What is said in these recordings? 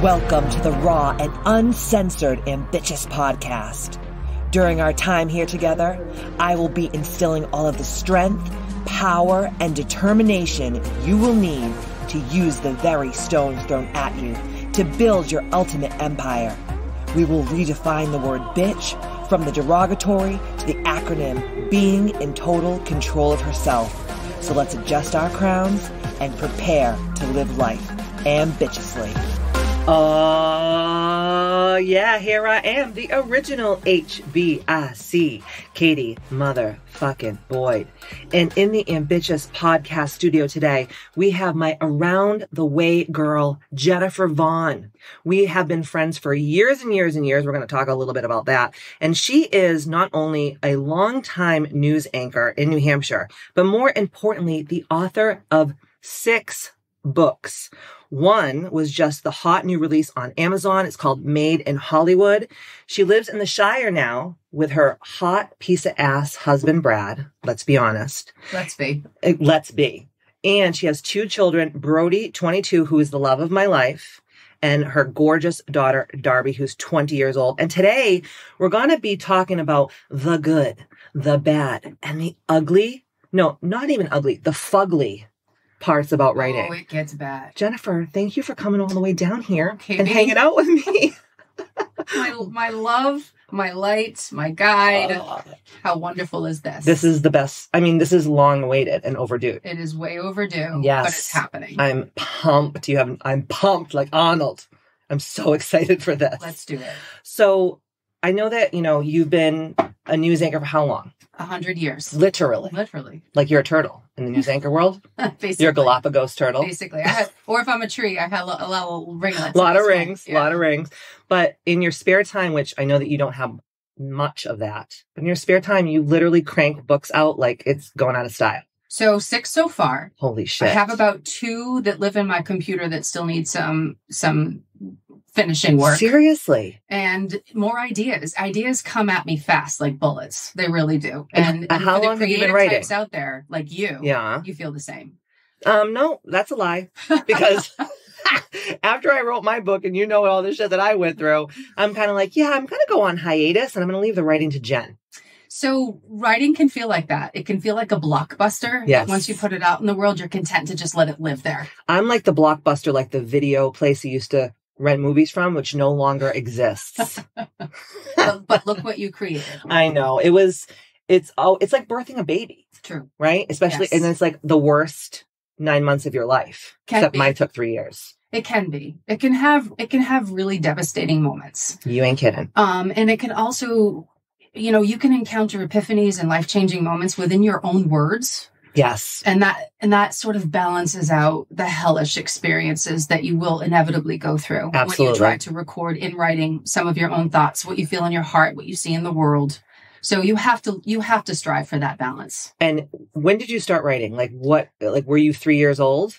Welcome to the raw and uncensored Ambitchious Podcast. During our time here together, I will be instilling all of the strength, power, and determination you will need to use the very stones thrown at you to build your ultimate empire. We will redefine the word bitch from the derogatory to the acronym being in total control of herself. So let's adjust our crowns and prepare to live life ambitiously. Yeah, here I am, the original HBIC, Katie motherfucking Boyd. And in the Ambitchious Podcast studio today, we have my around the way girl, Jennifer Vaughn. We have been friends for years and years and years. We're going to talk a little bit about that. And she is not only a longtime news anchor in New Hampshire, but more importantly, the author of 6 books. One was just the hot new release on Amazon. It's called Made in Hollywood. She lives in the Shire now with her hot piece of ass husband, Brad. Let's be honest. Let's be. And she has 2 children, Brody, 22, who is the love of my life, and her gorgeous daughter, Darby, who's 20 years old. And today we're going to be talking about the good, the bad, and the ugly. No, not even ugly, the fugly parts about writing. Oh, it gets bad. Jennifer, thank you for coming all the way down here Katie, and hanging out with me. my love, my light, my guide. How wonderful is this? This is the best. I mean, this is long awaited and overdue. It is way overdue. Yes. But it's happening. I'm pumped. I'm pumped like Arnold. I'm so excited for this. Let's do it. So I know that, you've been a news anchor for how long? 100 years. Literally. Like you're a turtle in the news anchor world. Basically. You're a Galapagos turtle. Basically. Or if I'm a tree, I have a little ringlets. A lot of rings. But in your spare time, which I know that you don't have much of that, but in your spare time, you literally crank books out like it's going out of style. So 6 so far. Holy shit. I have about 2 that live in my computer that still need some finishing work. Seriously? And more ideas. Ideas come at me fast like bullets. They really do. And how long have you been writing? Types out there like you, you feel the same. No, that's a lie. Because after I wrote my book and all the shit that I went through, I'm kind of like, I'm going to go on hiatus and I'm going to leave the writing to Jen. So writing can feel like that. It can feel like a blockbuster. Yes. Once you put it out in the world, you're content to just let it live there. I'm like the Blockbuster, like the video place you used to rent movies from, which no longer exists. but look what you created. I know. It's like birthing a baby. True. Right? Especially, and it's like the worst 9 months of your life. Except mine took 3 years. It can be. It can have really devastating moments. You ain't kidding. And it can also, you can encounter epiphanies and life-changing moments within your own words. Yes. And that sort of balances out the hellish experiences that you will inevitably go through. Absolutely. When you try to record in writing some of your own thoughts, what you feel in your heart, what you see in the world. So you have to strive for that balance. And when did you start writing? Were you 3 years old?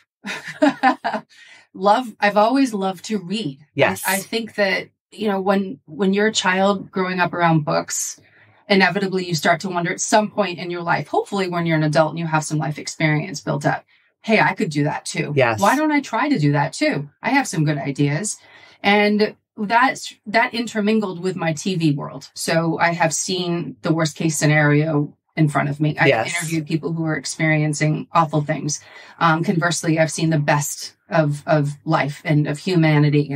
I've always loved to read. Yes. I think that, when you're a child growing up around books, inevitably you start to wonder at some point in your life, hopefully when you're an adult and you have some life experience built up, hey, I could do that too. Yes. Why don't I try to do that too? I have some good ideas. And that intermingled with my TV world. So I have seen the worst case scenario in front of me. I've interviewed people who are experiencing awful things. Conversely, I've seen the best of life and of humanity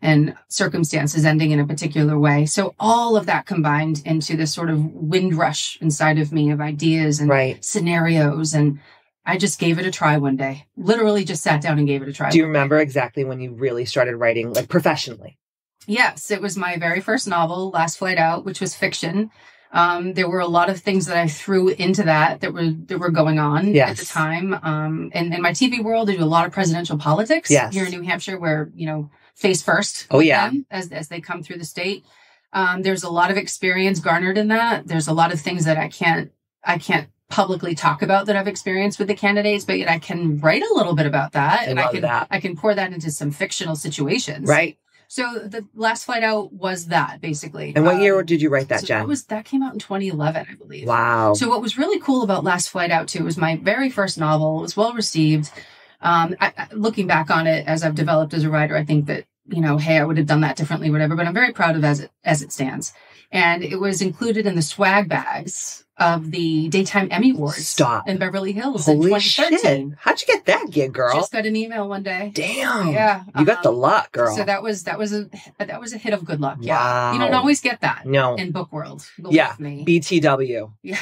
and circumstances ending in a particular way. So all of that combined into this sort of wind rush inside of me of ideas and scenarios. And I just gave it a try one day. Literally just sat down and gave it a try. Do you remember exactly when you really started writing, like professionally? Yes, it was my very first novel, Last Flight Out, which was fiction. There were a lot of things that I threw into that were going on at the time. And in my TV world, I do a lot of presidential politics here in New Hampshire where, face first them as they come through the state. There's a lot of experience garnered in that. There's a lot of things that I can't publicly talk about that I've experienced with the candidates, but yet I can write a little bit about that. I can pour that into some fictional situations. Right. So the Last Flight Out was that basically. And what year did you write that, Jen? That came out in 2011, I believe. Wow. So what was really cool about Last Flight Out too was my very first novel. It was well received. Looking back on it as I've developed as a writer, I think that hey, I would have done that differently, whatever, but I'm very proud of as it stands. And it was included in the swag bags of the Daytime Emmy Awards in Beverly Hills in 2013. Shit. How'd you get that gig, girl? Just got an email one day. Damn. Yeah. You got the luck, girl. So that was a hit of good luck. Yeah. Wow. You don't always get that in book world. Believe me. BTW. Yeah.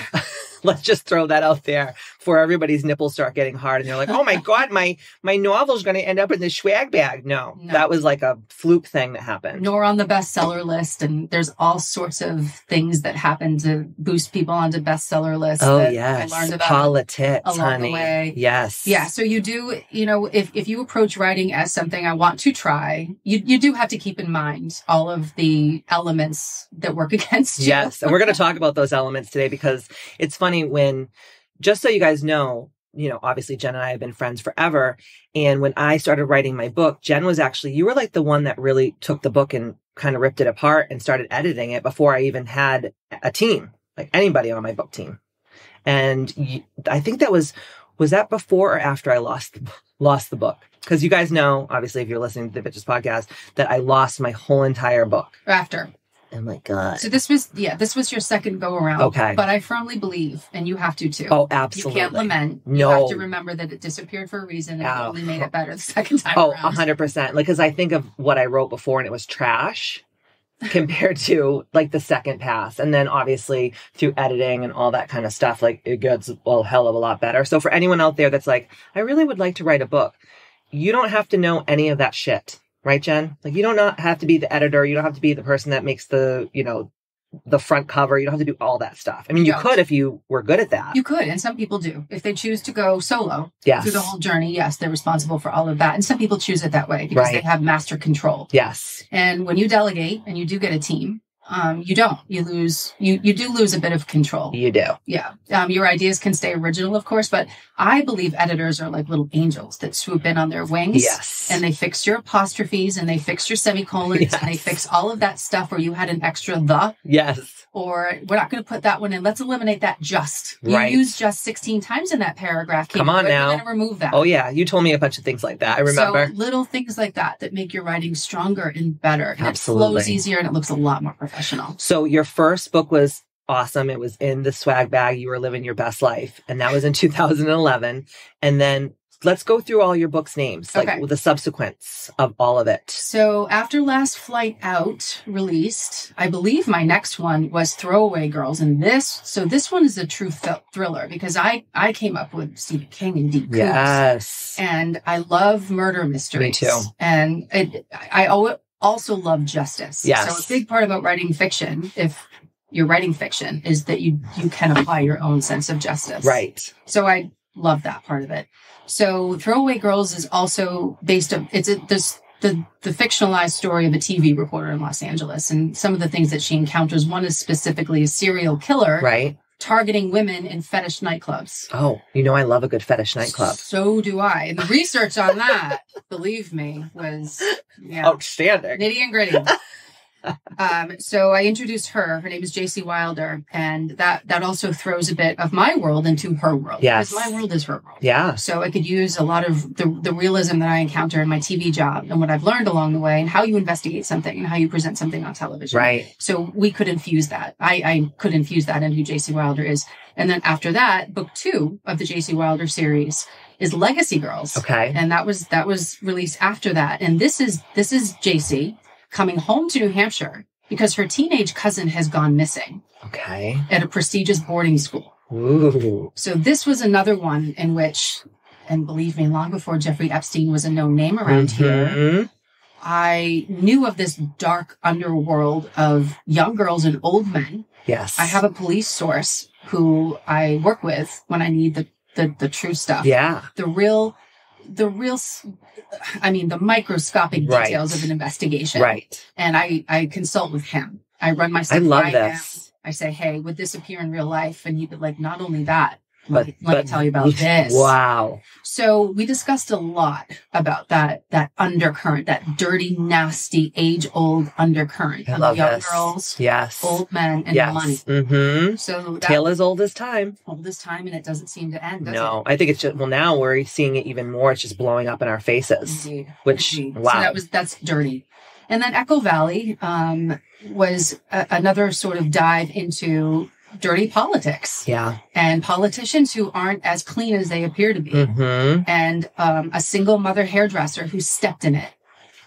Let's just throw that out there before everybody's nipples start getting hard and they're like, oh my God, my novel's going to end up in the swag bag. No, that was like a fluke thing that happened. Nor on the bestseller list. And there's all sorts of things that happen to boost people onto bestseller lists. Oh, that yes. I learned about politics, along honey. the way. Yes. Yeah. So you do, if you approach writing as something I want to try, you do have to keep in mind all of the elements that work against you. Yes. And we're going to talk about those elements today because it's funny when, just so you guys know, obviously Jen and I have been friends forever. And when I started writing my book, Jen was actually, you were like the one that really took the book and kind of ripped it apart and started editing it before I even had a team, like anybody on my book team. And I think that was that before or after I lost the book? Because you guys know, obviously, if you're listening to the Ambitchious Podcast, that I lost my whole entire book. After. Oh my God. So this was your second go around. Okay. But I firmly believe, and you have to too. Oh, absolutely. You can't lament. No. You have to remember that it disappeared for a reason and it only made it better the second time around. 100%. Like, because I think of what I wrote before and it was trash compared to like the second pass. And then obviously through editing and all that kind of stuff, like it gets a hell of a lot better. So for anyone out there that's like, I really would like to write a book, you don't have to know any of that shit. Right, Jen? Like, you don't have to be the editor. You don't have to be the person that makes the front cover. You don't have to do all that stuff. I mean, you could if you were good at that. You could, and some people do. If they choose to go solo through the whole journey, yes, they're responsible for all of that. And some people choose it that way because they have master control. Yes. And when you delegate and you do get a team, you don't. You do lose a bit of control. You do. Yeah. Your ideas can stay original, of course, but I believe editors are like little angels that swoop in on their wings. Yes. And they fix your apostrophes and they fix your semicolons and they fix all of that stuff where you had an extra the. Yes. Or we're not going to put that one in. Let's eliminate that just. You used just 16 times in that paragraph. Come on now. We're going to remove that. Oh, yeah. You told me a bunch of things like that. I remember. So little things like that make your writing stronger and better. And absolutely. It flows easier and it looks a lot more professional. So your first book was awesome. It was in the swag bag. You were living your best life. And that was in 2011. And then let's go through all your books' names, like with the subsequence of all of it. So after Last Flight Out released, I believe my next one was Throwaway Girls. And this one is a true thriller because I came up with Stephen King and Deep Coops. Yes. And I love murder mysteries. Me too. And I also love justice. Yes. So a big part about writing fiction, if you're writing fiction, is that you can apply your own sense of justice. Right. So I love that part of it. So Throwaway Girls is also based on, the fictionalized story of a TV reporter in Los Angeles. And some of the things that she encounters, one is specifically a serial killer. Right. Targeting women in fetish nightclubs. Oh, I love a good fetish nightclub. So do I. And the research on that, believe me, was outstanding. Nitty and gritty. So I introduced her. Her name is J.C. Wilder. And that also throws a bit of my world into her world. Yes. Because my world is her world. Yeah. So I could use a lot of the realism that I encounter in my TV job and what I've learned along the way and how you investigate something and how you present something on television. Right. So we could infuse that. I could infuse that into who J.C. Wilder is. And then after that, book 2 of the J.C. Wilder series is Legacy Girls. Okay. And that was released after that. And this is J.C. coming home to New Hampshire because her teenage cousin has gone missing. Okay. At a prestigious boarding school. Ooh. So this was another one in which, and believe me, long before Jeffrey Epstein was a known name around here, I knew of this dark underworld of young girls and old men. Yes. I have a police source who I work with when I need the true stuff. Yeah. The microscopic details of an investigation. Right. And I consult with him. I run my stuff I love by this. him. I say, hey, would this appear in real life? And he'd be like, not only that, Let me tell you about this. Wow. So we discussed a lot about that undercurrent, that dirty, nasty, age-old undercurrent of young girls, old men, and money. Mm-hmm. So tale as old as time. Old as time, and it doesn't seem to end, does it? No, I think it's just, now we're seeing it even more. It's just blowing up in our faces. Indeed. Wow. So that's dirty. And then Echo Valley was another sort of dive into dirty politics. Yeah. And politicians who aren't as clean as they appear to be. Mm-hmm. And a single mother hairdresser who stepped in it.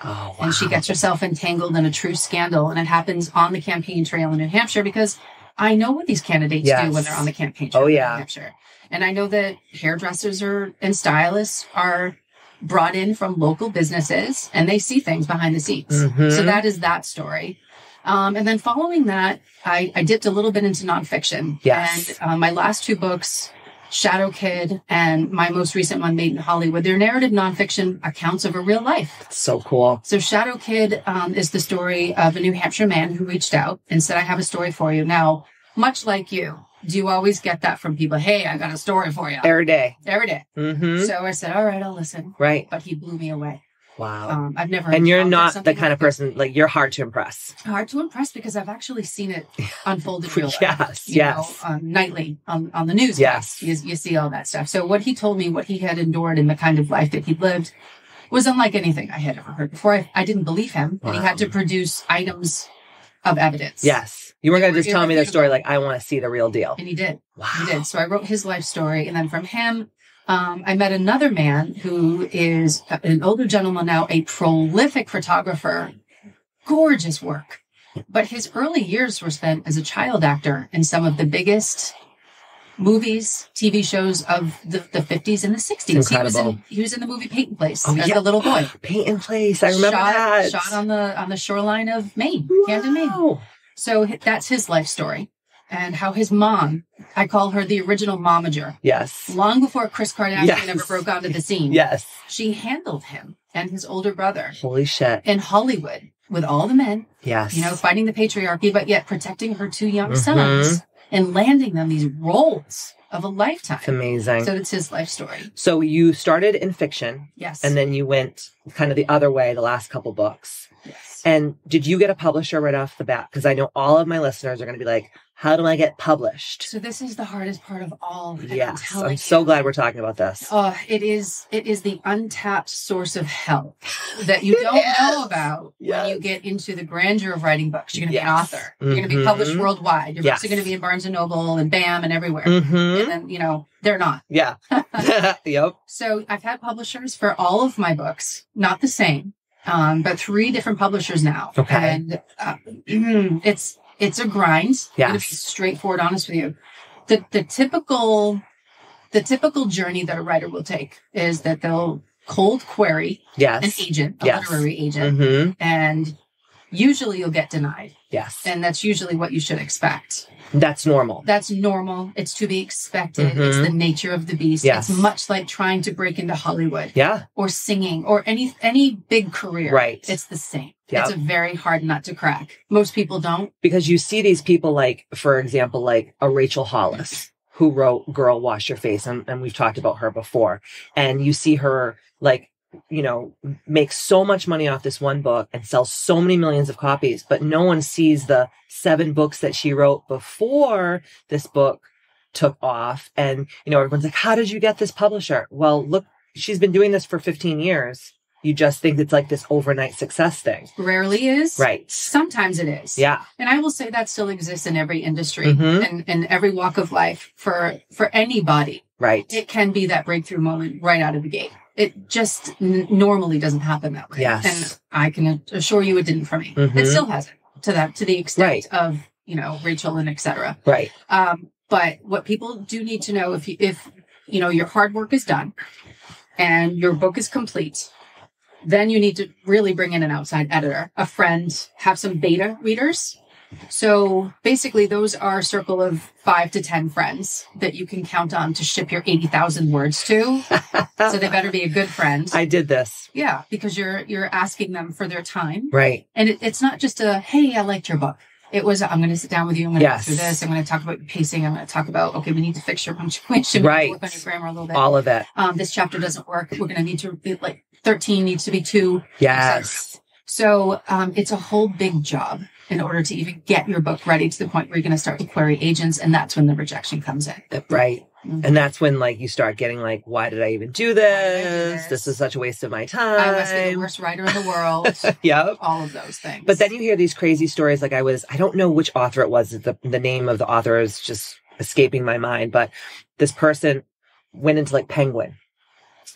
Oh, wow. And she gets herself entangled in a true scandal. And it happens on the campaign trail in New Hampshire, because I know what these candidates do when they're on the campaign trail in New Hampshire. And I know that hairdressers and stylists are brought in from local businesses, and they see things behind the scenes. Mm-hmm. So that is that story. And then following that, I dipped a little bit into nonfiction. Yes. And my last two books, Shadow Kid and my most recent one, Made in Hollywood, they're narrative nonfiction accounts of a real life. That's so cool. So Shadow Kid is the story of a New Hampshire man who reached out and said, I have a story for you. Now, much like you, do you always get that from people? Hey, I got a story for you. Every day. Every day. Mm-hmm. So I said, all right, I'll listen. Right. But he blew me away. Wow. I've never. And you're not the kind of person, like, you're hard to impress. Hard to impress, because I've actually seen it unfold in real life. Yes. Nightly on the news. Yes. You see all that stuff. So what he told me, what he had endured, and the kind of life that he lived was unlike anything I had ever heard before. I didn't believe him. Wow. And he had to produce items of evidence. Yes. You weren't going to just tell me the story, like, I want to see the real deal. And he did. Wow. He did. So I wrote his life story. And then from him, I met another man who is an older gentleman now, a prolific photographer, gorgeous work. But his early years were spent as a child actor in some of the biggest movies, TV shows of the 50s and the 60s. Incredible. He was in the movie Peyton Place as a little boy. Peyton Place. I remember that. Shot on the shoreline of Maine, Camden, Maine. So that's his life story. And how his mom, I call her the original momager. Yes. Long before Kris Kardashian ever broke onto the scene. Yes. She handled him and his older brother. Holy shit. In Hollywood with all the men. Yes. Fighting the patriarchy, but yet protecting her two young sons and landing them these roles of a lifetime. It's amazing. So it's his life story. So you started in fiction. Yes. And then you went kind of the other way, the last couple books. Yes. And did you get a publisher right off the bat? Because I know all of my listeners are going to be like, how do I get published? So this is the hardest part of all. Yes. I'm so glad we're talking about this. It is the untapped source of help that you don't know about when you get into the grandeur of writing books. You're going to be an author. You're going to be published worldwide. Your books are going to be in Barnes & Noble and BAM and everywhere. And then, they're not. Yeah. Yep. So I've had publishers for all of my books, not the same, but 3 different publishers now. Okay. And it's a grind. Yes. I'm going to be straightforward, honest with you. The typical journey that a writer will take is that they'll cold query an agent, a literary agent, and usually you'll get denied. Yes. And that's usually what you should expect. That's normal. That's normal. It's to be expected. It's the nature of the beast. Yes. It's much like trying to break into Hollywood. Yeah. Or singing or any big career. Right. It's the same. Yep. It's a very hard nut to crack. Most people don't. Because you see these people like, for example, like a Rachel Hollis who wrote Girl, Wash Your Face. And we've talked about her before. And you see her like, make so much money off this one book and sell so many millions of copies, but no one sees the 7 books that she wrote before this book took off. And, everyone's like, how did you get this publisher? Well, look, she's been doing this for 15 years. You just think it's like this overnight success thing. Rarely is. Right. Sometimes it is. Yeah. And I will say that still exists in every industry and in every walk of life for anybody. Right. It can be that breakthrough moment right out of the gate. It just normally doesn't happen that way. Yes. And I can assure you it didn't for me. It still hasn't to the extent of, Rachel and et cetera. Right. But what people do need to know, if your hard work is done and your book is complete, then you need to really bring in an outside editor, a friend, have some beta readers. So basically those are a circle of 5 to 10 friends that you can count on to ship your 80,000 words to. So they better be a good friend. I did this. Yeah, because you're asking them for their time. Right. And it's not just hey, I liked your book. It was, I'm going to sit down with you. I'm going to go through this. I'm going to talk about pacing. I'm going to talk about, okay, we need to fix your punctuation. Right. Work on your grammar a little bit. All of it. This chapter doesn't work. We're going to need to be 13 needs to be 2. Yes. So it's a whole big job in order to even get your book ready to the point where you're going to start to query agents. And that's when the rejection comes in. Right. Mm-hmm. And that's when you start getting why did I even do this? This is such a waste of my time. I must be the worst writer in the world. Yep. All of those things. But then you hear these crazy stories. I don't know which author it was. The name of the author is just escaping my mind. But this person went into Penguin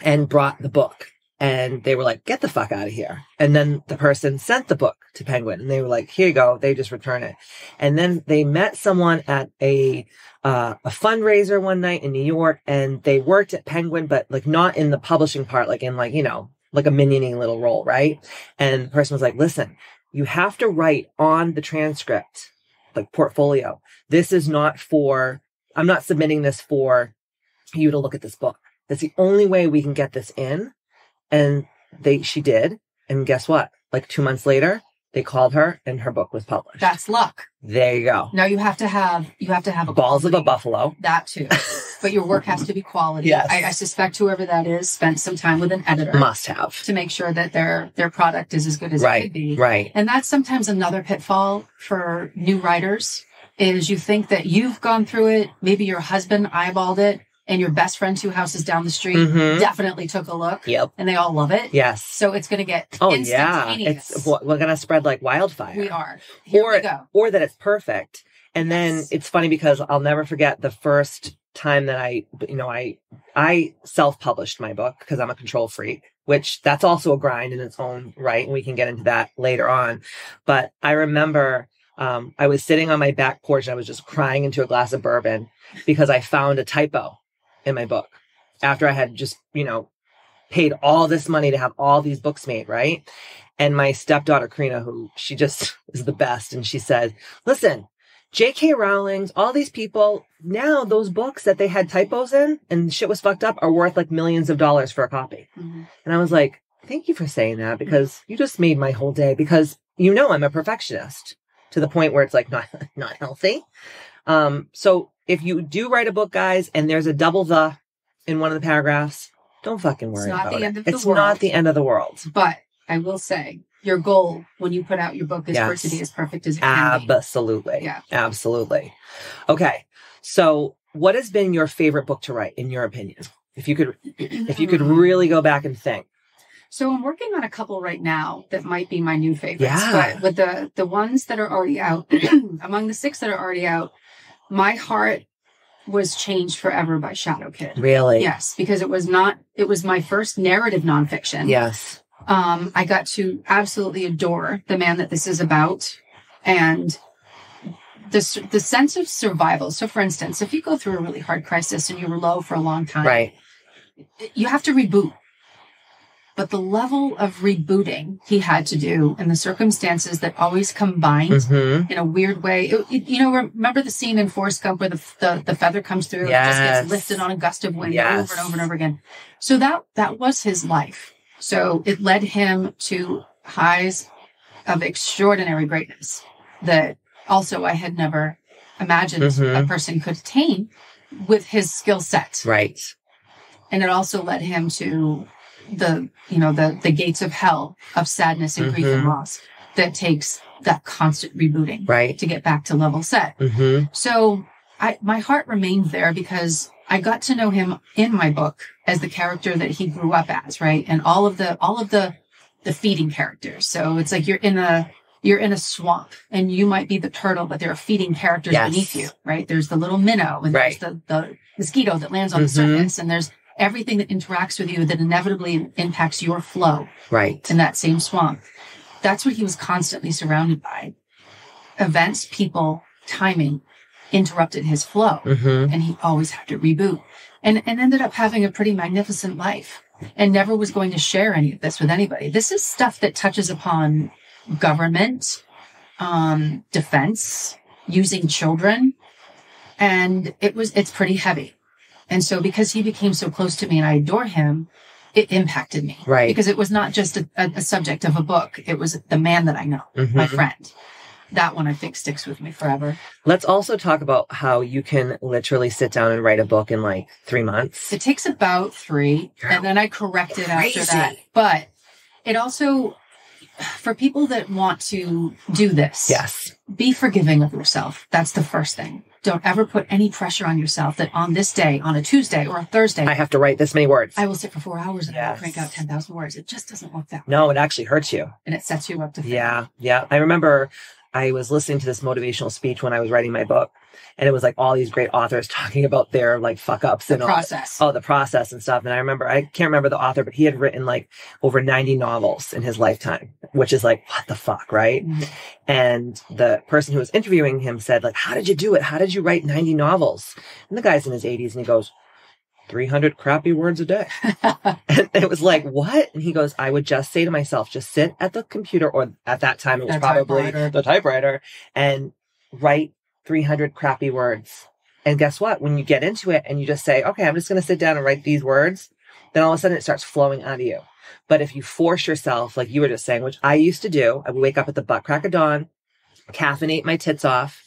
and brought the book. And they were like, get the fuck out of here. And then the person sent the book to Penguin. And they were like, here you go. They just return it. And then they met someone at a fundraiser one night in New York. And they worked at Penguin, but not in the publishing part, in a miniony little role, right? And the person was like, listen, you have to write on the transcript, portfolio. This is not I'm not submitting this for you to look at this book. That's the only way we can get this in. And she did. And guess what? 2 months later, they called her and her book was published. That's luck. There you go. Now you have to have a balls of a buffalo. That too. But your work has to be quality. Yes. I suspect whoever that is spent some time with an editor. Must have. To make sure that their product is as good as it could be. Right. And that's sometimes another pitfall for new writers is you think that you've gone through it. Maybe your husband eyeballed it. And your best friend 2 houses down the street definitely took a look. Yep. And they all love it. Yes. So it's going to get instantaneous. We're going to spread like wildfire. We are. Here we go. Or that it's perfect. And then it's funny because I'll never forget the first time that I self-published my book because I'm a control freak, which that's also a grind in its own right. And we can get into that later on. But I remember I was sitting on my back porch and I was just crying into a glass of bourbon because I found a typo in my book after I had just, paid all this money to have all these books made. Right. And my stepdaughter, Karina, who she just is the best. And she said, listen, J.K. Rowling's, all these people now, those books that they had typos in and shit was fucked up are worth millions of dollars for a copy. Mm-hmm. And I was like, thank you for saying that because you just made my whole day because, I'm a perfectionist to the point where it's not healthy. So if you do write a book, guys, and there's a double the in one of the paragraphs, don't fucking worry about it. It's not the end of the world. But I will say your goal when you put out your book is for it to be as perfect as it can be. Absolutely. Yeah. Absolutely. Okay. So what has been your favorite book to write in your opinion? If you could really go back and think. So I'm working on a couple right now that might be my new favorites. Yeah. But with the ones that are already out, among the 6 that are already out, my heart was changed forever by Shadow Kid. Really? Yes, because it was my first narrative nonfiction. Yes. I got to absolutely adore the man that this is about and the sense of survival. So for instance, if you go through a really hard crisis and you were low for a long time, right, you have to reboot. But the level of rebooting he had to do and the circumstances that always combined in a weird way. Remember the scene in Forrest Gump where the feather comes through and just gets lifted on a gust of wind over and over and over again. So that was his life. So it led him to highs of extraordinary greatness that also I had never imagined a person could attain with his skill set. Right. And it also led him to the gates of hell of sadness and grief and loss that takes that constant rebooting to get back to level set. So my heart remained there because I got to know him in my book as the character that he grew up as, right? And all of the feeding characters. So it's like you're in a swamp and you might be the turtle, but there are feeding characters beneath you, right? There's the little minnow and there's the mosquito that lands on the surface and there's everything that interacts with you that inevitably impacts your flow in that same swamp. That's what he was constantly surrounded by. Events, people, timing interrupted his flow and he always had to reboot and ended up having a pretty magnificent life and never was going to share any of this with anybody. This is stuff that touches upon government, defense, using children, and it's pretty heavy. And so because he became so close to me and I adore him, it impacted me. Right. Because it was not just a subject of a book. It was the man that I know, my friend. that one I think sticks with me forever. Let's also talk about how you can literally sit down and write a book in like 3 months. It takes about 3, and then I correct it after that. But it also, for people that want to do this, yes, be forgiving of yourself. That's the first thing. Don't ever put any pressure on yourself that on this day, on a Tuesday or a Thursday, I have to write this many words. I will sit for 4 hours and I will crank out 10,000 words. It just doesn't work that way. No, it actually hurts you. And it sets you up to fail. Yeah. Yeah. I remember I was listening to this motivational speech when I was writing my book, and it was like all these great authors talking about their like fuck ups and the process. the process and stuff. And I remember, I can't remember the author, but he had written like over 90 novels in his lifetime, which is like, what the fuck, right? Mm-hmm. And the person who was interviewing him said like, how did you do it? How did you write 90 novels? And the guy's in his 80s and he goes, 300 crappy words a day. And it was like, what? And he goes, I would just say to myself, just sit at the computer, or at that time it was probably the typewriter, and write 300 crappy words. And guess what? When you get into it and you just say, okay, I'm just going to sit down and write these words, then all of a sudden it starts flowing out of you. But if you force yourself, like you were just saying, which I used to do, I would wake up at the butt crack of dawn, caffeinate my tits off,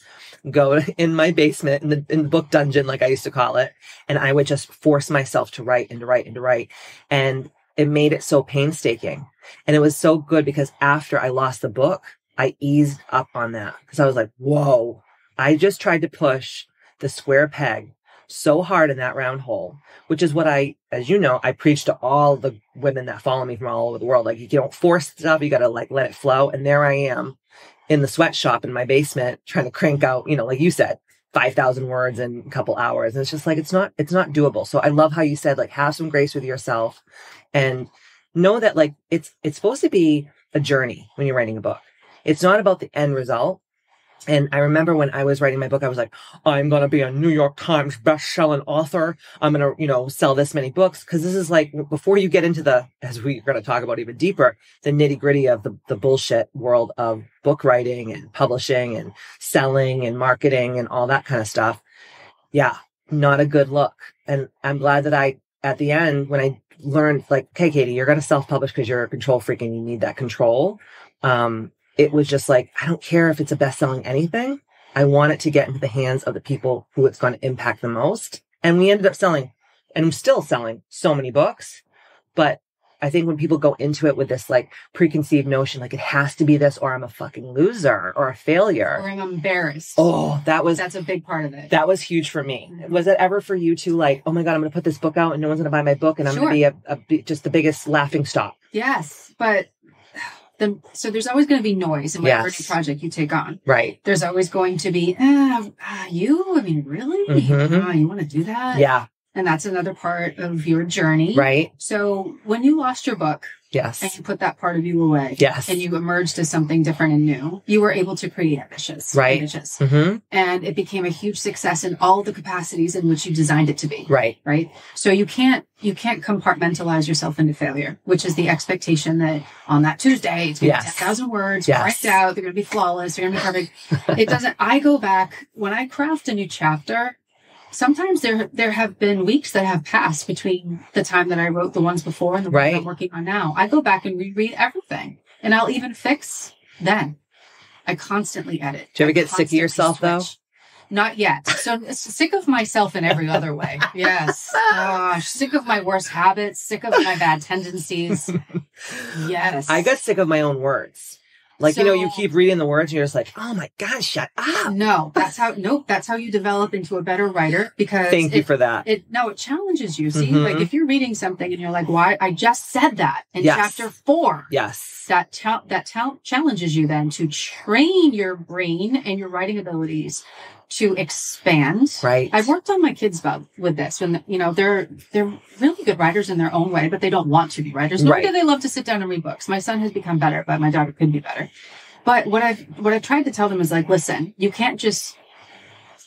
go in my basement in the book dungeon, like I used to call it. And I would just force myself to write and to write and to write. And it made it so painstaking. And it was so good because after I lost the book, I eased up on that because I was like, whoa, I just tried to push the square peg so hard in that round hole, which is what I, as you know, I preach to all the women that follow me from all over the world. Like, you don't force stuff. You got to like let it flow. And there I am in the sweatshop in my basement trying to crank out, like you said, 5,000 words in a couple hours. And it's just like, it's not doable. So I love how you said, like, have some grace with yourself and know that like, it's supposed to be a journey when you're writing a book. It's not about the end result. And I remember when I was writing my book, I was like, I'm going to be a New York Times best-selling author. I'm going to, sell this many books. Cause this is like, before you get into as we're going to talk about even deeper, the nitty gritty of the bullshit world of book writing and publishing and selling and marketing and all that kind of stuff. Yeah. Not a good look. And I'm glad that at the end, when I learned like, okay, Katie, you're going to self-publish because you're a control freak and you need that control. It was just like, I don't care if it's a best-selling anything. I want it to get into the hands of the people who it's going to impact the most. And we ended up selling, and I'm still selling so many books. But I think when people go into it with this like preconceived notion, like it has to be this, or I'm a fucking loser or a failure. Or I'm embarrassed. Oh, that's a big part of it. That was huge for me. Mm-hmm. Was it ever for you too? Like, oh my God, I'm going to put this book out and no one's going to buy my book. And I'm going to be just the biggest laughing stock. Yes. But so there's always going to be noise in whatever new project you take on. Right. There's always going to be, really? Mm-hmm. You want to do that? Yeah. And that's another part of your journey. Right. So when you lost your book, yes, and you put that part of you away, yes, and you emerged as something different and new, you were able to create Ambitchious. Right. Ambitchious. Mm-hmm. And it became a huge success in all the capacities in which you designed it to be. Right. Right. So you can't compartmentalize yourself into failure, which is the expectation that on that Tuesday, it's going to be 10,000 words, cranked out, they're going to be flawless, they're going to be perfect. It doesn't, I go back, when I craft a new chapter, sometimes there have been weeks that have passed between the time that I wrote the ones before and the ones I'm working on now. I go back and reread everything, and I'll even fix then. I constantly edit. Do you ever get sick of yourself though? Not yet. So sick of myself in every other way. Yes. Sick of my worst habits, sick of my bad tendencies. Yes. I got sick of my own words. Like, you keep reading the words and you're just like, oh my God, shut up. No, that's how you develop into a better writer, because thank you for that. It challenges you. See, like if you're reading something and you're like, why? I just said that in chapter 4. Yes. That challenges you then to train your brain and your writing abilities to expand. Right. I've worked on my kids with this, and they're really good writers in their own way, but they don't want to be writers. Nor do they love to sit down and read books. My son has become better, but my daughter could be better. But what I've tried to tell them is like, listen, you can't just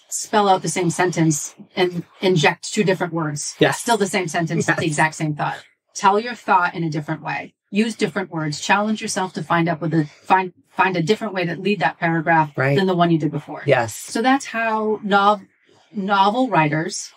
spell out the same sentence and inject 2 different words. Yes. It's still the same sentence, the exact same thought. Tell your thought in a different way. Use different words. Challenge yourself to find a different way to lead that paragraph than the one you did before. Yes. So that's how novel writers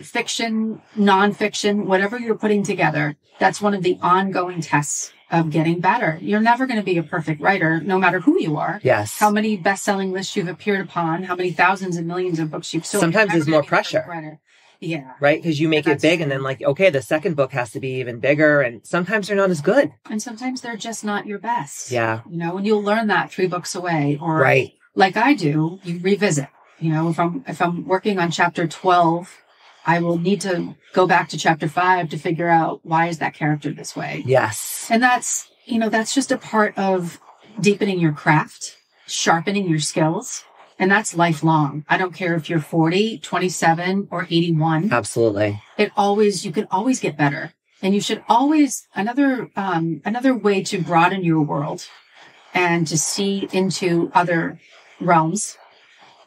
fiction, nonfiction, whatever you're putting together, that's one of the ongoing tests of getting better. You're never going to be a perfect writer, no matter who you are. Yes. How many best-selling lists you've appeared upon, how many thousands and millions of books you've sold. Sometimes there's more pressure. Yeah. Right? Because you make it big and then like, okay, the second book has to be even bigger. And sometimes they're not as good. And sometimes they're just not your best. Yeah. You know, and you'll learn that 3 books away. Or right. Like I do, you revisit. You know, if I'm working on chapter 12, I will need to go back to chapter 5 to figure out why is that character this way. Yes. And that's just a part of deepening your craft, sharpening your skills. And that's lifelong. I don't care if you're 40, 27, or 81. Absolutely. You can always get better. And you should always, another way to broaden your world and to see into other realms.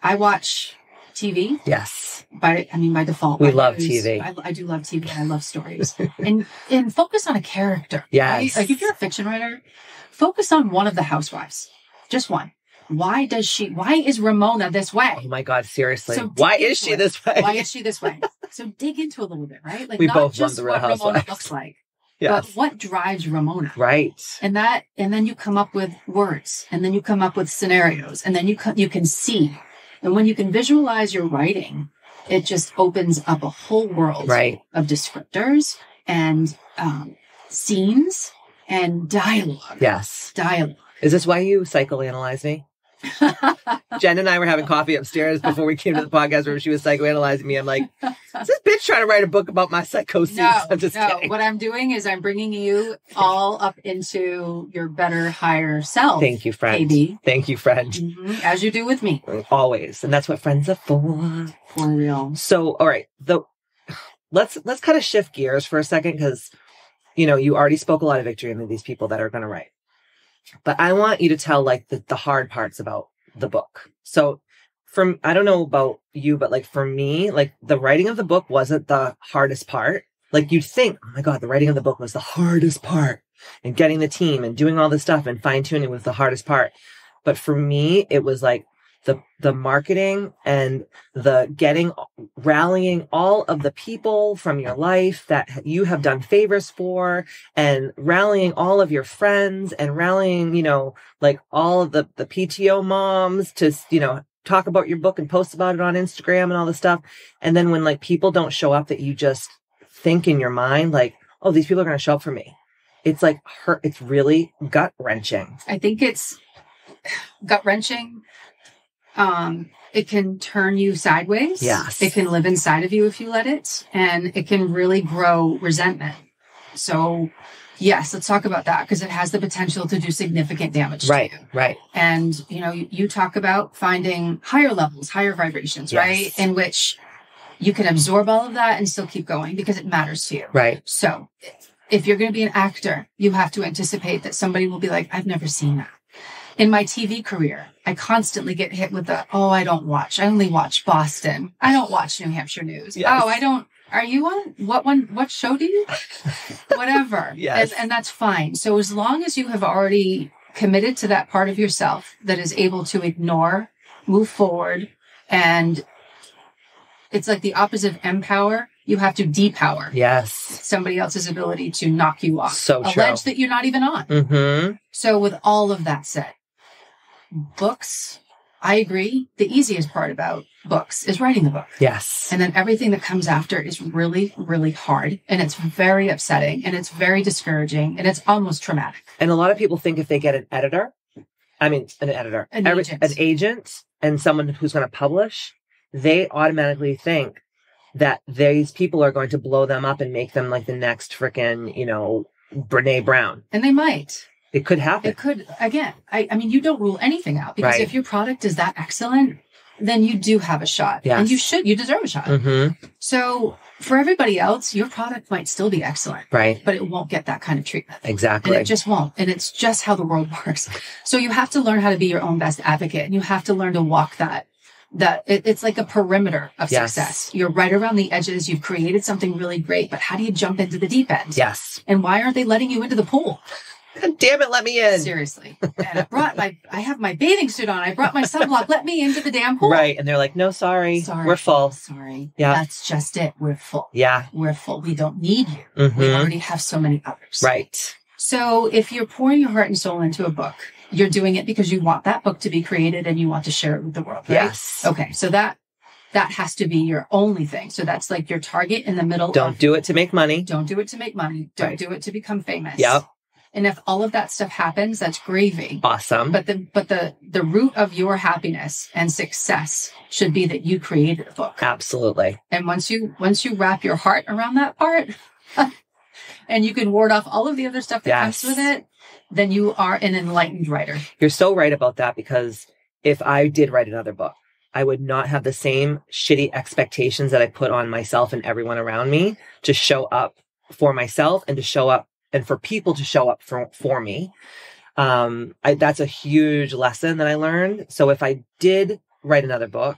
I watch TV. Yes. By default. We love TV. I do love TV and I love stories. and focus on a character. Yes. Right? Like if you're a fiction writer, focus on one of the housewives. Just one. Why is Ramona this way? Oh my God, seriously. So why is she this way? Why is she this way? So dig into a little bit, right? Like we not both just love the Real what Housewives. Ramona looks like, but what drives Ramona. Right. And then you come up with words, and then you come up with scenarios, and then you can see. And when you can visualize your writing, it just opens up a whole world of descriptors and scenes and dialogue. Yes. Dialogue. Is this why you psychoanalyze me? Jen and I were having coffee upstairs before we came to the podcast where she was psychoanalyzing me. I'm like, is this bitch trying to write a book about my psychosis? I'm just kidding. What I'm doing is I'm bringing you all up into your better, higher self. Thank you, friend. Baby. Thank you, friend. Mm-hmm. As you do with me. Always. And that's what friends are for. For real. So, all right. Let's kind of shift gears for a second because, you know, you already spoke a lot of victory into these people that are going to write. But I want you to tell like the hard parts about the book. So I don't know about you, but like for me, like the writing of the book wasn't the hardest part. Like you'd think, oh my God, the writing of the book was the hardest part and getting the team and doing all this stuff and fine tuning was the hardest part. But for me, it was like the marketing and rallying all of the people from your life that you have done favors for and rallying all of your friends and rallying, you know, like all of the PTO moms to, you know, talk about your book and post about it on Instagram and all this stuff. And then when like people don't show up that you just think in your mind, like, oh, these people are going to show up for me. It's like it's really gut wrenching. I think it's gut wrenching. It can turn you sideways. Yes. It can live inside of you if you let it, and it can really grow resentment. So yes, let's talk about that because it has the potential to do significant damage to you. Right. And, you know, you talk about finding higher levels, higher vibrations, right? In which you can absorb all of that and still keep going because it matters to you. Right. So if you're going to be an actor, you have to anticipate that somebody will be like, I've never seen that. In my TV career, I constantly get hit with I only watch Boston. I don't watch New Hampshire news. Yes. Oh, I don't. Are you on what show do you? Whatever. Yes. And that's fine. So as long as you have already committed to that part of yourself that is able to ignore, move forward, and it's like the opposite of empower. You have to depower. Yes. Somebody else's ability to knock you off. So true. Allege that you're not even on. Mm-hmm. So with all of that said, books, I agree. The easiest part about books is writing the book. Yes. And then everything that comes after is really, really hard. And it's very upsetting. And it's very discouraging. And it's almost traumatic. And a lot of people think if they get an agent, and someone who's going to publish, they automatically think that these people are going to blow them up and make them like the next frickin', you know, Brene Brown. And they might. It could happen. It could. Again, I mean, you don't rule anything out because if your product is that excellent, then you do have a shot. Yes. And you deserve a shot. Mm-hmm. So for everybody else, your product might still be excellent. Right. But it won't get that kind of treatment. Exactly. And it just won't. And it's just how the world works. So you have to learn how to be your own best advocate and you have to learn to walk it's like a perimeter of success. You're right around the edges. You've created something really great, but how do you jump into the deep end? Yes. And why aren't they letting you into the pool? God damn it, let me in. Seriously. And I have my bathing suit on. I brought my sunblock. Let me into the damn pool. Right. And they're like, no, sorry. We're full. Sorry. Yeah. That's just it. We're full. Yeah. We're full. We don't need you. We already have so many others. Right. So if you're pouring your heart and soul into a book, you're doing it because you want that book to be created and you want to share it with the world, right? Yes. Okay. So that has to be your only thing. So that's like your target in the middle. Don't do it to make money. Don't do it to make money. Don't do it to become famous. Yep. And if all of that stuff happens, that's gravy. Awesome. But the root of your happiness and success should be that you created a book. Absolutely. And once you wrap your heart around that part, and you can ward off all of the other stuff that comes with it, then you are an enlightened writer. You're so right about that, because if I did write another book, I would not have the same shitty expectations that I put on myself and everyone around me to show up for myself and to show up and for people to show up for me. That's a huge lesson that I learned. So if I did write another book,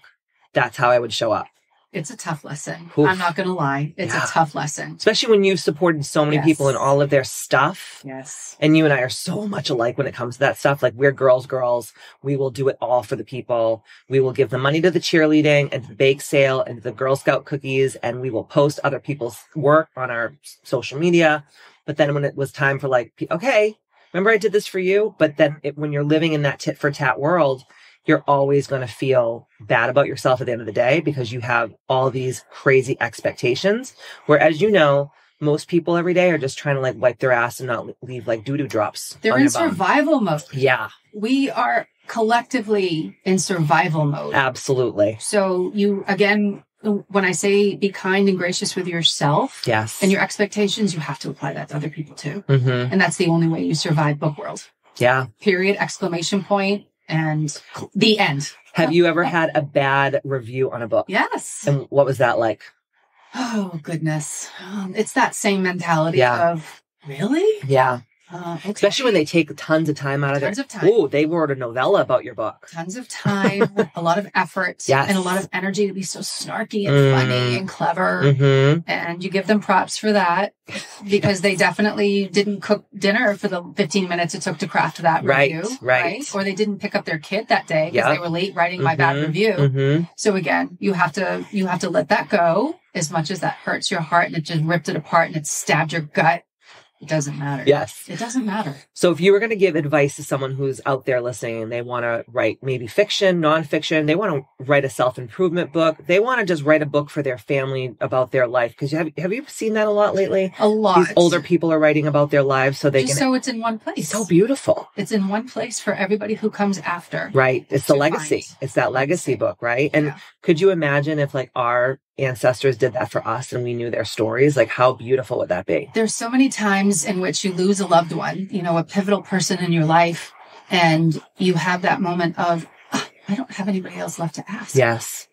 that's how I would show up. It's a tough lesson. Oof. I'm not going to lie. It's a tough lesson. Especially when you've supported so many people in all of their stuff. Yes. And you and I are so much alike when it comes to that stuff. Like, we're girls. We will do it all for the people. We will give the money to the cheerleading and to the bake sale and to the Girl Scout cookies. And we will post other people's work on our social media. But then when it was time for like, okay, remember I did this for you? But then when you're living in that tit for tat world, you're always going to feel bad about yourself at the end of the day because you have all these crazy expectations. Whereas, you know, most people every day are just trying to like wipe their ass and not leave like doo-doo drops. They're in survival mode. Yeah. We are collectively in survival mode. Absolutely. So again, when I say be kind and gracious with yourself and your expectations, you have to apply that to other people too. Mm-hmm. And that's the only way you survive book world. Yeah. Period, exclamation point. And the end. Have you ever had a bad review on a book? Yes. And what was that like? Oh, goodness. It's that same mentality of, really? Yeah. Okay. Especially when they take tons of time out of Tons of time. Oh, they wrote a novella about your book. Tons of time, a lot of effort, and a lot of energy to be so snarky and funny and clever. Mm-hmm. And you give them props for that because they definitely didn't cook dinner for the 15 minutes it took to craft that review. Right. Or they didn't pick up their kid that day because they were late writing my bad review. Mm-hmm. So again, you have to let that go, as much as that hurts your heart and it just ripped it apart and it stabbed your gut. It doesn't matter. Yes. It doesn't matter. So if you were going to give advice to someone who's out there listening and they want to write maybe fiction, nonfiction, they want to write a self-improvement book, they want to just write a book for their family about their life. Because have you seen that a lot lately? A lot. These older people are writing about their lives so they so it's in one place. It's so beautiful. It's in one place for everybody who comes after. Right. It's the legacy. It's that legacy book, right? And could you imagine if like our ancestors did that for us and we knew their stories? Like, how beautiful would that be? There's so many times in which you lose a loved one, a pivotal person in your life, and you have that moment of, I don't have anybody else left to ask. Yes.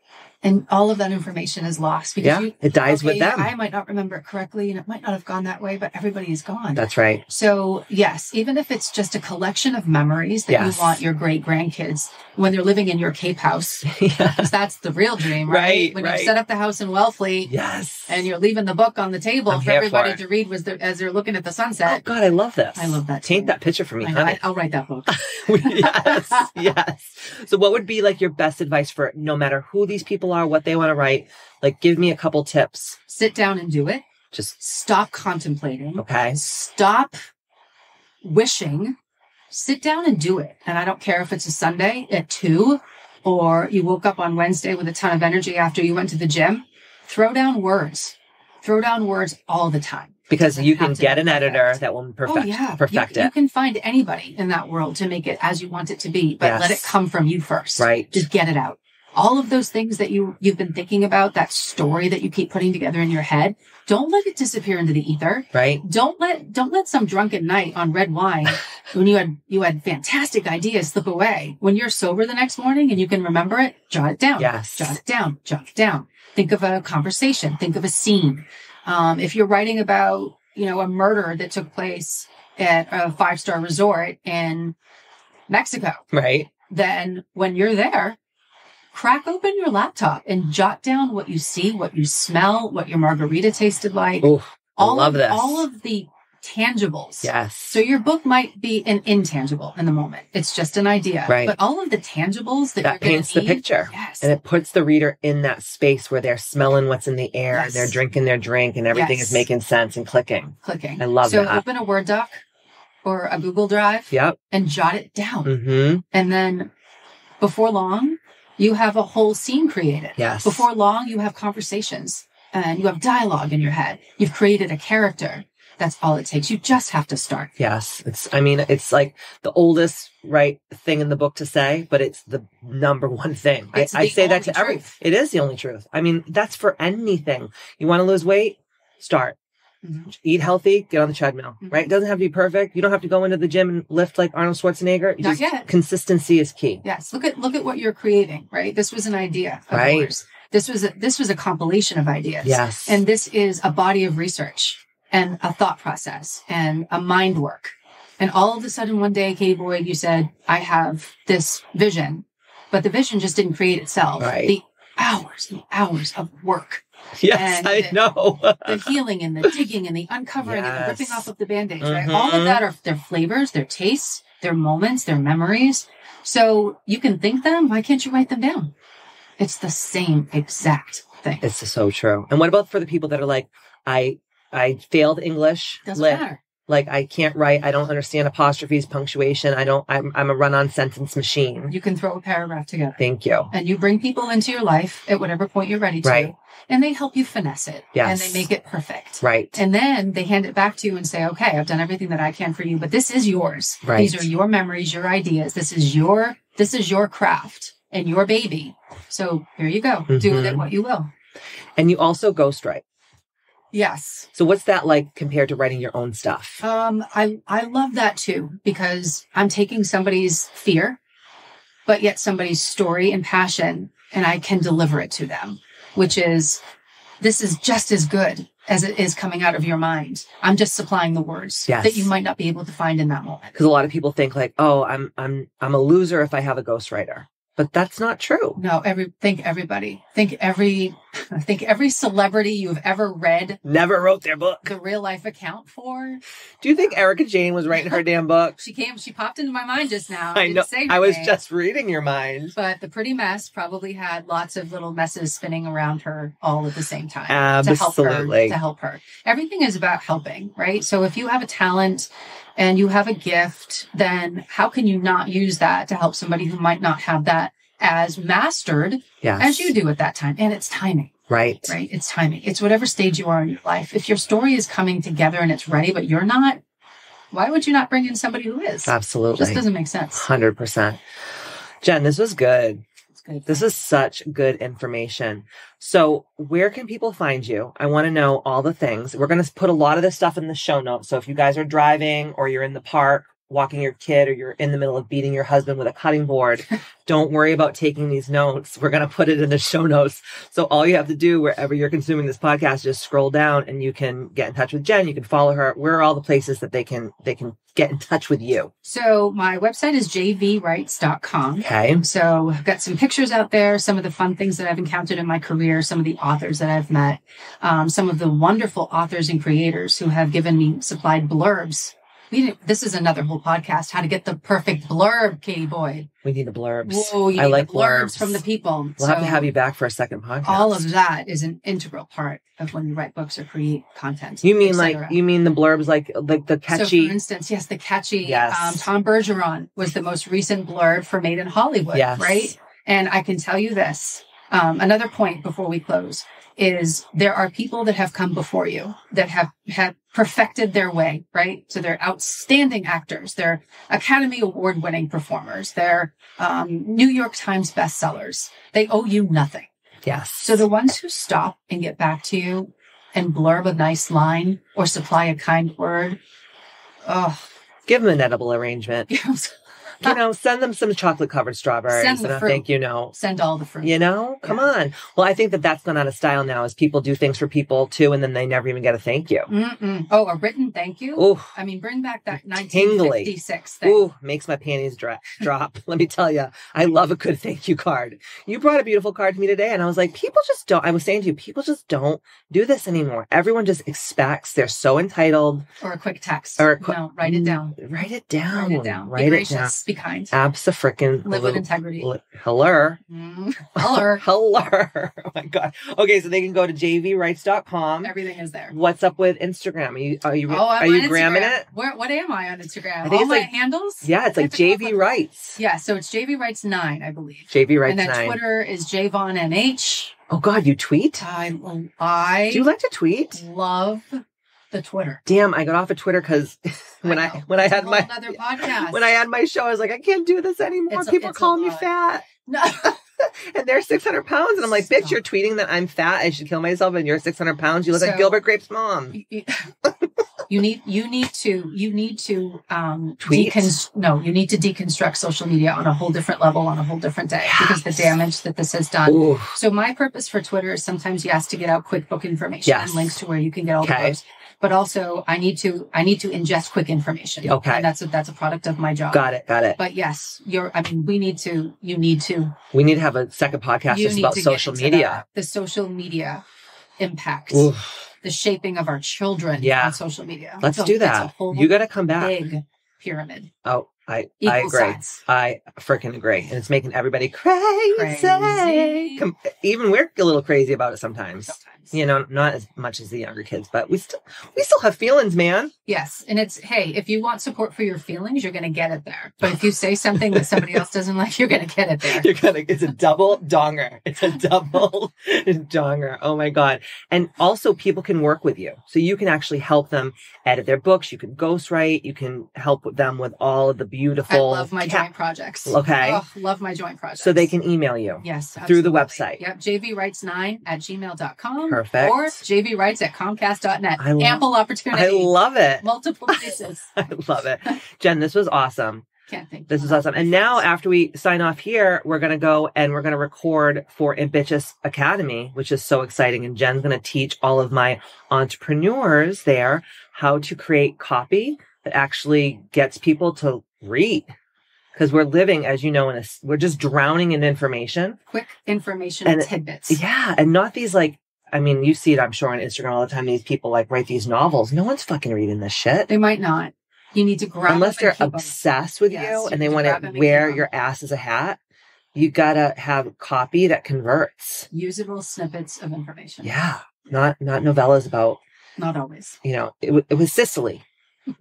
And all of that information is lost because it dies with them. I might not remember it correctly and it might not have gone that way, but everybody is gone. That's right. So yes, even if it's just a collection of memories that you want your great grandkids when they're living in your Cape house, because that's the real dream, right? When you set up the house in Wellfleet and you're leaving the book on the table for everybody to read as they're looking at the sunset. Oh God, I love this. I love that. Paint that picture for me, honey. I'll write that book. Yes. So what would be like your best advice for no matter who these people are, what they want to write? Like, give me a couple tips. Sit down and do it. Just stop contemplating. Okay. Stop wishing. Sit down and do it. And I don't care if it's a Sunday at 2 or you woke up on Wednesday with a ton of energy after you went to the gym. Throw down words. Throw down words all the time. Because you can get an editor that will perfect it. You can find anybody in that world to make it as you want it to be, but let it come from you first. Right. Just get it out. All of those things that you've been thinking about, that story that you keep putting together in your head, don't let it disappear into the ether. Right. Don't let some drunken night on red wine when you had fantastic ideas slip away. When you're sober the next morning and you can remember it, jot it down. Yes. Jot it down. Jot it down. Think of a conversation. Think of a scene. If you're writing about, a murder that took place at a 5-star resort in Mexico. Right. Then when you're there, crack open your laptop and jot down what you see, what you smell, what your margarita tasted like. Ooh, I love this. All of the tangibles. Yes. So your book might be an intangible in the moment. It's just an idea. Right. But all of the tangibles that paints the picture. Yes. And it puts the reader in that space where they're smelling what's in the air, Yes. and they're drinking their drink, and everything is making sense and clicking. I love that. So open a Word doc or a Google Drive. Yep. And jot it down. Mm-hmm. And then before long, you have a whole scene created. Yes. Before long, you have conversations and you have dialogue in your head. You've created a character. That's all it takes. You just have to start. Yes. It's like the oldest, thing in the book to say, but it's the number one thing. I say that to everyone. It is the only truth. I mean, that's for anything. You want to lose weight? Start. Mm-hmm. Eat healthy, get on the treadmill, right? It doesn't have to be perfect. You don't have to go into the gym and lift like Arnold Schwarzenegger. Not yet. Consistency is key. Yes. Look at what you're creating, right? This was an idea of yours. This was a compilation of ideas. Yes. And this is a body of research and a thought process and a mind work. And all of a sudden one day, Katie Boyd, you said, I have this vision, but the vision just didn't create itself. Right. The hours and hours of work. Yes, I know. The healing and the digging and the uncovering and the ripping off of the Band-Aids, right? All of that are their flavors, their tastes, their moments, their memories. So you can think them. Why can't you write them down? It's the same exact thing. It's so true. And what about for the people that are like, I failed English. Doesn't matter. Like I can't write. I don't understand apostrophes, punctuation. I'm a run-on sentence machine. You can throw a paragraph together. Thank you. And you bring people into your life at whatever point you're ready to. Right. And they help you finesse it. Yes. And they make it perfect. Right. And then they hand it back to you and say, okay, I've done everything that I can for you, but this is yours. Right. These are your memories, your ideas. This is your craft and your baby. So here you go. Mm-hmm. Do with it what you will. And you also ghostwrite. Yes. So what's that like compared to writing your own stuff? I love that too, because I'm taking somebody's fear, but yet somebody's story and passion, and I can deliver it to them, this is just as good as it is coming out of your mind. I'm just supplying the words that you might not be able to find in that moment. Because a lot of people think like, oh, I'm a loser if I have a ghostwriter. But that's not true. No, think every celebrity you've ever read never wrote their book. The real life account for. Do you think Erica Jane was writing her damn book? She popped into my mind just now. I know. I was just reading your mind. But the pretty mess probably had lots of little messes spinning around her all at the same time. Absolutely. To help her. Everything is about helping, right? So if you have a talent and you have a gift, then how can you not use that to help somebody who might not have that as mastered as you do at that time? And it's timing. Right. Right. It's timing. It's whatever stage you are in your life. If your story is coming together and it's ready, but you're not, why would you not bring in somebody who is? Absolutely. It just doesn't make sense. 100%. Jen, this was good. Good. This is such good information. So where can people find you? I want to know all the things. We're going to put a lot of this stuff in the show notes. So if you guys are driving or you're in the park walking your kid or you're in the middle of beating your husband with a cutting board, don't worry about taking these notes. We're going to put it in the show notes. So all you have to do wherever you're consuming this podcast, just scroll down and you can get in touch with Jen. You can follow her. Where are all the places that they can get in touch with you? So my website is jvwrites.com. Okay. So I've got some pictures out there, some of the fun things that I've encountered in my career, some of the authors that I've met, some of the wonderful authors and creators who have supplied blurbs. This is another whole podcast, how to get the perfect blurb, Katie Boyd. We need the blurbs. Whoa, I like the blurbs from the people. We'll have to have you back for a second podcast. All of that is an integral part of when you write books or create content. You mean the blurbs, like the catchy? So for instance, yes, the catchy. Yes. Tom Bergeron was the most recent blurb for Made in Hollywood, right? And I can tell you this, another point before we close is there are people that have come before you that have perfected their way, right? So they're outstanding actors. They're Academy Award winning performers. They're New York Times bestsellers. They owe you nothing. Yes. So the ones who stop and get back to you and blurb a nice line or supply a kind word, give them an edible arrangement. send them some chocolate covered strawberries. Send the fruit. Thank you note. Send all the fruit. Come on. Well, I think that's gone out of style now, is people do things for people too, and then they never even get a thank you. Oh, a written thank you? Ooh. I mean, bring back that 1956 thing. Ooh, makes my panties drop. Let me tell you, I love a good thank you card. You brought a beautiful card to me today, and I was like, I was saying to you, people just don't do this anymore. Everyone just expects, they're so entitled. Or a quick text. No, write it down. Write it down. Be gracious. Be kind. Live with integrity. Hello. Hello. Oh my God. Okay, so they can go to jvrights.com. Everything is there. What's up with Instagram? Are you gramming it? What am I on Instagram? I think all my handles? Yeah, it's like JV Rights. Yeah, so it's JV Rights 9, I believe. JV Rights 9. And then Twitter is Vaughn NH. Oh God, you tweet? I do you like to tweet? Love the Twitter. Damn, I got off of Twitter because when I had my another podcast. When I had my show, I was like, I can't do this anymore. People are calling me fat. No. And they're 600 pounds, and I'm like, bitch, you're tweeting that I'm fat, I should kill myself, and you're 600 pounds. You look like Gilbert Grape's mom. You need to tweet? You need to deconstruct social media on a whole different level, on a whole different day, because the damage that this has done. Ooh. So my purpose for Twitter is sometimes yes to get out quick book information and links to where you can get all the books. But also I need to ingest quick information. Okay. And that's a product of my job. Got it. But yes, we need to have a second podcast just about social media. The social media impact. Oof. The shaping of our children on social media. Let's do that. You got to come back. Big pyramid. Oh, I agree. Sides. I freaking agree. And it's making everybody crazy. Even we're a little crazy about it sometimes. Not as much as the younger kids, but we still have feelings, man. Yes. And it's, hey, if you want support for your feelings, you're going to get it there. But if you say something that somebody else doesn't like, you're going to get it there. It's a double donger. It's a double donger. Oh my God. And also people can work with you. So you can actually help them edit their books. You can ghostwrite. You can help them with all of the beautiful. I love my joint projects. Okay. Oh, love my joint projects. So they can email you. Yes. Through the website. Yep. jvrights9@gmail.com. Perfect. Or jvrights@comcast.net. Ample opportunity. I love it. Multiple places. I love it. Jen, this was awesome. Can't think. This is awesome. And now after we sign off here, we're going to go and we're going to record for Ambitchious Academy, which is so exciting. And Jen's going to teach all of my entrepreneurs there how to create copy that actually gets people to read. Because we're living, as you know, we're just drowning in information. Quick information and tidbits. Yeah. And not these you see it, I'm sure, on Instagram all the time. These people write these novels. No one's fucking reading this shit. They might not. You need to grab unless they're obsessed with you and they want to wear your ass as a hat. You gotta have copy that converts. Usable snippets of information. Yeah, not novellas about. Not always. It was Sicily,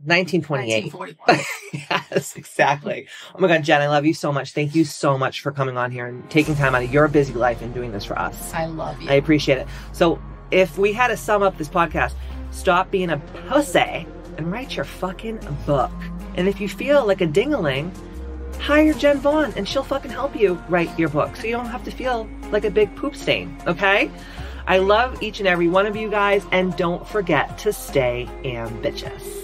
1928. 1941. Yes, exactly. Oh my God, Jen, I love you so much. Thank you so much for coming on here and taking time out of your busy life and doing this for us. I love you. I appreciate it. So, if we had to sum up this podcast, stop being a pussy and write your fucking book. And if you feel like a ding-a-ling, hire Jen Vaughn and she'll fucking help you write your book so you don't have to feel like a big poop stain, okay? I love each and every one of you guys, and don't forget to stay ambitious.